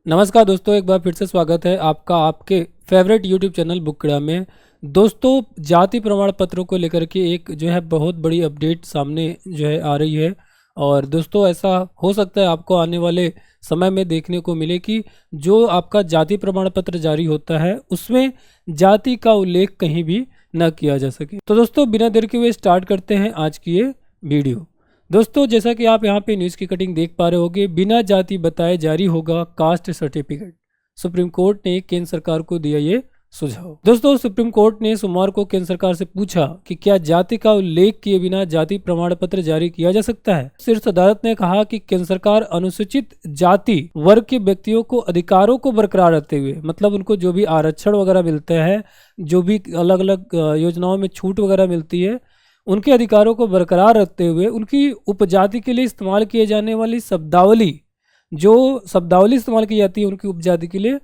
नमस्कार दोस्तों, एक बार फिर से स्वागत है आपका आपके फेवरेट यूट्यूब चैनल बुकड़ा में। दोस्तों, जाति प्रमाण पत्रों को लेकर के एक जो है बहुत बड़ी अपडेट सामने जो है आ रही है। और दोस्तों, ऐसा हो सकता है आपको आने वाले समय में देखने को मिले कि जो आपका जाति प्रमाण पत्र जारी होता है उसमें जाति का उल्लेख कहीं भी न किया जा सके। तो दोस्तों, बिना देर के हुए स्टार्ट करते हैं आज की ये वीडियो। दोस्तों, जैसा कि आप यहाँ पे न्यूज़ की कटिंग देख पा रहे होंगे, बिना जाति बताए जारी होगा कास्ट सर्टिफिकेट। सुप्रीम कोर्ट ने केंद्र सरकार को दिया ये सुझाव। दोस्तों, सुप्रीम कोर्ट ने सोमवार को केंद्र सरकार से पूछा कि क्या जाति का उल्लेख किए बिना जाति प्रमाण पत्र जारी किया जा सकता है। शीर्ष अदालत ने कहा कि केंद्र सरकार अनुसूचित जाति वर्ग के व्यक्तियों को अधिकारों को बरकरार रखते हुए, मतलब उनको जो भी आरक्षण वगैरह मिलता है, जो भी अलग अलग योजनाओं में छूट वगैरह मिलती है, उनके अधिकारों को बरकरार रखते हुए उनकी उपजाति के लिए इस्तेमाल किए जाने वाली शब्दावली, जो शब्दावली इस्तेमाल की जाती है उनकी उपजाति के लिए,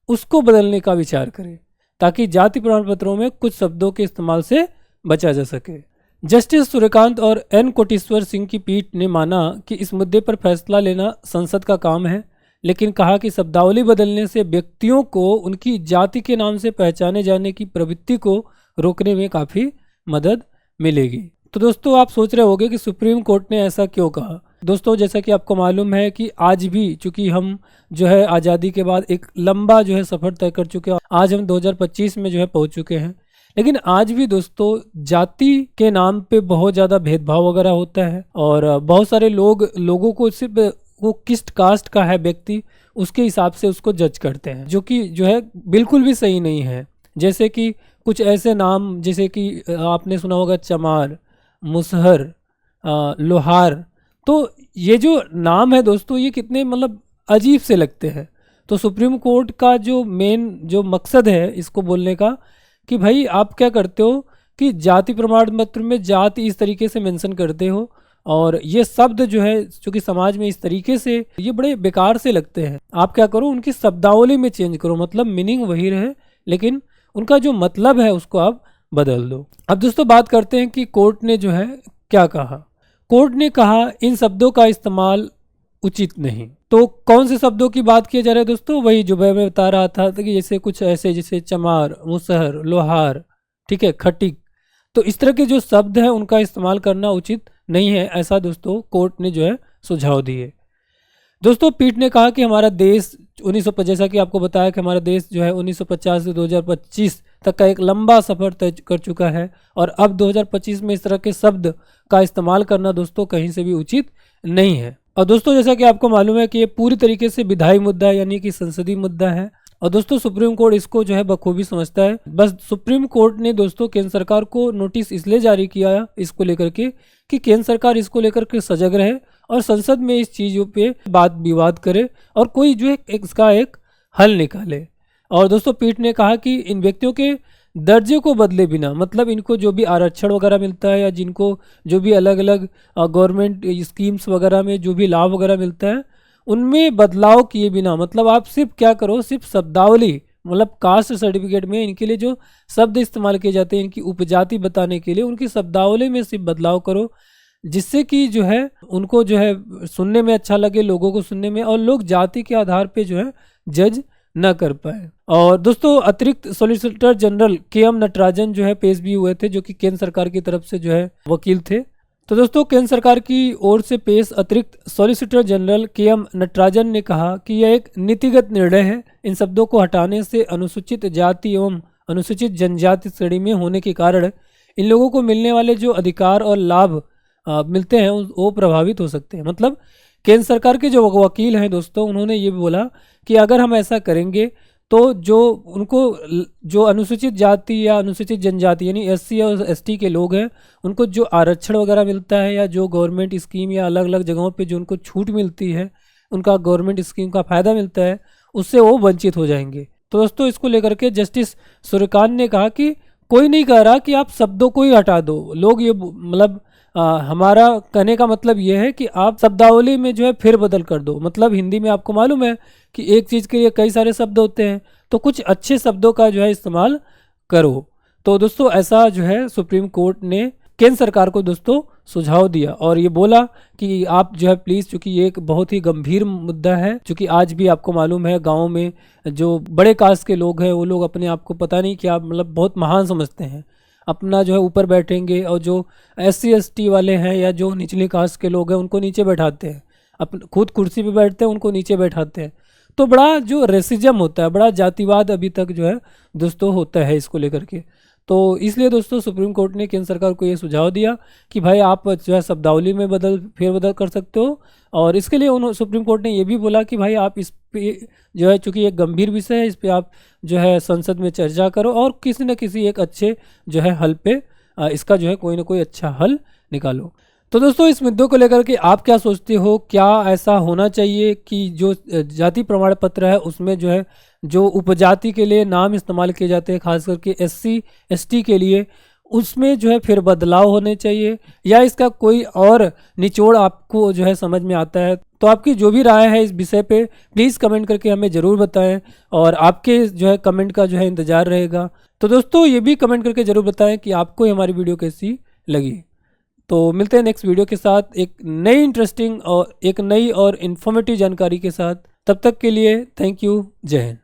उसको बदलने का विचार करें ताकि जाति प्रमाण पत्रों में कुछ शब्दों के इस्तेमाल से बचा जा सके। जस्टिस सूर्यकांत और एन कोटेश्वर सिंह की पीठ ने माना कि इस मुद्दे पर फैसला लेना संसद का काम है, लेकिन कहा कि शब्दावली बदलने से व्यक्तियों को उनकी जाति के नाम से पहचाने जाने की प्रवृत्ति को रोकने में काफ़ी मदद मिलेगी। तो दोस्तों, आप सोच रहे होंगे कि सुप्रीम कोर्ट ने ऐसा क्यों कहा। दोस्तों, जैसा कि आपको मालूम है कि आज भी चूंकि हम जो है आज़ादी के बाद एक लंबा जो है सफ़र तय कर चुके हैं, आज हम 2025 में जो है पहुंच चुके हैं, लेकिन आज भी दोस्तों जाति के नाम पे बहुत ज़्यादा भेदभाव वगैरह होता है। और बहुत सारे लोगों को सिर्फ वो किस कास्ट का है व्यक्ति, उसके हिसाब से उसको जज करते हैं, जो कि जो है बिल्कुल भी सही नहीं है। जैसे कि कुछ ऐसे नाम, जैसे कि आपने सुना होगा चमार, मुसहर, लोहार, तो ये जो नाम है दोस्तों, ये कितने मतलब अजीब से लगते हैं। तो सुप्रीम कोर्ट का जो मेन जो मकसद है इसको बोलने का कि भाई आप क्या करते हो कि जाति प्रमाण पत्र में जाति इस तरीके से मेंशन करते हो, और ये शब्द जो है चूँकि समाज में इस तरीके से ये बड़े बेकार से लगते हैं। आप क्या करो, उनकी शब्दावली में चेंज करो, मतलब मीनिंग वही रहे लेकिन उनका जो मतलब है उसको आप बदल दो। अब दोस्तों बात करते हैं कि कोर्ट ने जो है क्या कहा। कोर्ट ने कहा इन शब्दों का इस्तेमाल उचित नहीं। तो कौन से शब्दों की बात की जा रही है दोस्तों? वही जो मैं बता रहा था कि जैसे कुछ ऐसे जैसे चमार, मुसहर, लोहार, ठीक है, खटिक, तो इस तरह के जो शब्द हैं उनका इस्तेमाल करना उचित नहीं है, ऐसा दोस्तों कोर्ट ने जो है सुझाव दिए। दोस्तों, पीठ ने कहा कि हमारा देश 1950, जैसा कि आपको बताया कि हमारा देश जो है 1950 से 2025 तक का एक लंबा सफ़र तय कर चुका है, और अब 2025 में इस तरह के शब्द का इस्तेमाल करना दोस्तों कहीं से भी उचित नहीं है। और दोस्तों, जैसा कि आपको मालूम है कि ये पूरी तरीके से विधायी मुद्दा है, यानी कि संसदीय मुद्दा है, और दोस्तों सुप्रीम कोर्ट इसको जो है बखूबी समझता है। बस सुप्रीम कोर्ट ने दोस्तों केंद्र सरकार को नोटिस इसलिए जारी किया इसको लेकर के कि केंद्र सरकार इसको लेकर के सजग रहे और संसद में इस चीज़ों पे बात विवाद करे और कोई जो है इसका एक हल निकाले। और दोस्तों, पीठ ने कहा कि इन व्यक्तियों के दर्जे को बदले बिना, मतलब इनको जो भी आरक्षण वगैरह मिलता है या जिनको जो भी अलग अलग गवर्नमेंट स्कीम्स वगैरह में जो भी लाभ वगैरह मिलता है, उनमें बदलाव किए बिना, मतलब आप सिर्फ क्या करो, सिर्फ शब्दावली, मतलब कास्ट सर्टिफिकेट में इनके लिए जो शब्द इस्तेमाल किए जाते हैं इनकी उपजाति बताने के लिए, उनकी शब्दावली में सिर्फ बदलाव करो, जिससे कि जो है उनको जो है सुनने में अच्छा लगे, लोगों को सुनने में, और लोग जाति के आधार पे जो है जज न कर पाए। और दोस्तों, अतिरिक्त सॉलिसिटर जनरल के.एम. नटराजन जो है पेश भी हुए थे, जो कि केंद्र सरकार की तरफ से जो है वकील थे। तो दोस्तों, केंद्र सरकार की ओर से पेश अतिरिक्त सॉलिसिटर जनरल के.एम. नटराजन ने कहा कि यह एक नीतिगत निर्णय है। इन शब्दों को हटाने से अनुसूचित जाति एवं अनुसूचित जनजाति श्रेणी में होने के कारण इन लोगों को मिलने वाले जो अधिकार और लाभ मिलते हैं वो प्रभावित हो सकते हैं। मतलब केंद्र सरकार के जो वकील हैं दोस्तों, उन्होंने ये भी बोला कि अगर हम ऐसा करेंगे तो जो उनको जो अनुसूचित जाति या अनुसूचित जनजाति यानी एससी और एसटी के लोग हैं, उनको जो आरक्षण वगैरह मिलता है या जो गवर्नमेंट स्कीम या अलग अलग जगहों पे जो उनको छूट मिलती है, उनका गवर्नमेंट स्कीम का फ़ायदा मिलता है, उससे वो वंचित हो जाएंगे। तो दोस्तों, इसको लेकर के जस्टिस सूर्यकांत ने कहा कि कोई नहीं कह रहा कि आप शब्दों को ही हटा दो। लोग ये मतलब हमारा कहने का मतलब ये है कि आप शब्दावली में जो है फिर बदल कर दो। मतलब हिंदी में आपको मालूम है कि एक चीज़ के लिए कई सारे शब्द होते हैं, तो कुछ अच्छे शब्दों का जो है इस्तेमाल करो। तो दोस्तों, ऐसा जो है सुप्रीम कोर्ट ने केंद्र सरकार को दोस्तों सुझाव दिया और ये बोला कि आप जो है प्लीज़, चूँकि ये एक बहुत ही गंभीर मुद्दा है, चूँकि आज भी आपको मालूम है गाँव में जो बड़े कास्ट के लोग हैं वो लोग अपने आप को पता नहीं क्या मतलब बहुत महान समझते हैं, अपना जो है ऊपर बैठेंगे, और जो SC ST वाले हैं या जो निचली कास्ट के लोग हैं उनको नीचे बैठाते हैं, अपन खुद कुर्सी पे बैठते हैं उनको नीचे बैठाते हैं। तो बड़ा जो रेसिज्म होता है, बड़ा जातिवाद अभी तक जो है दोस्तों होता है इसको लेकर के। तो इसलिए दोस्तों सुप्रीम कोर्ट ने केंद्र सरकार को ये सुझाव दिया कि भाई आप जो है शब्दावली में फेरबदल कर सकते हो, और इसके लिए उन्होंने सुप्रीम कोर्ट ने ये भी बोला कि भाई आप इस पे जो है, चूँकि एक गंभीर विषय है, इस पे आप जो है संसद में चर्चा करो और किसी न किसी एक अच्छे जो है हल पे इसका जो है कोई ना कोई अच्छा हल निकालो। तो दोस्तों इस मुद्दे को लेकर के आप क्या सोचते हो? क्या ऐसा होना चाहिए कि जो जाति प्रमाण पत्र है उसमें जो है जो उपजाति के लिए नाम इस्तेमाल किए जाते हैं, खास करके SC ST के लिए, उसमें जो है फिर बदलाव होने चाहिए, या इसका कोई और निचोड़ आपको जो है समझ में आता है? तो आपकी जो भी राय है इस विषय पे प्लीज़ कमेंट करके हमें ज़रूर बताएं, और आपके जो है कमेंट का जो है इंतज़ार रहेगा। तो दोस्तों ये भी कमेंट करके ज़रूर बताएं कि आपको हमारी वीडियो कैसी लगी। तो मिलते हैं नेक्स्ट वीडियो के साथ एक नई इंटरेस्टिंग और एक नई और इन्फॉर्मेटिव जानकारी के साथ। तब तक के लिए थैंक यू, जय हिंद।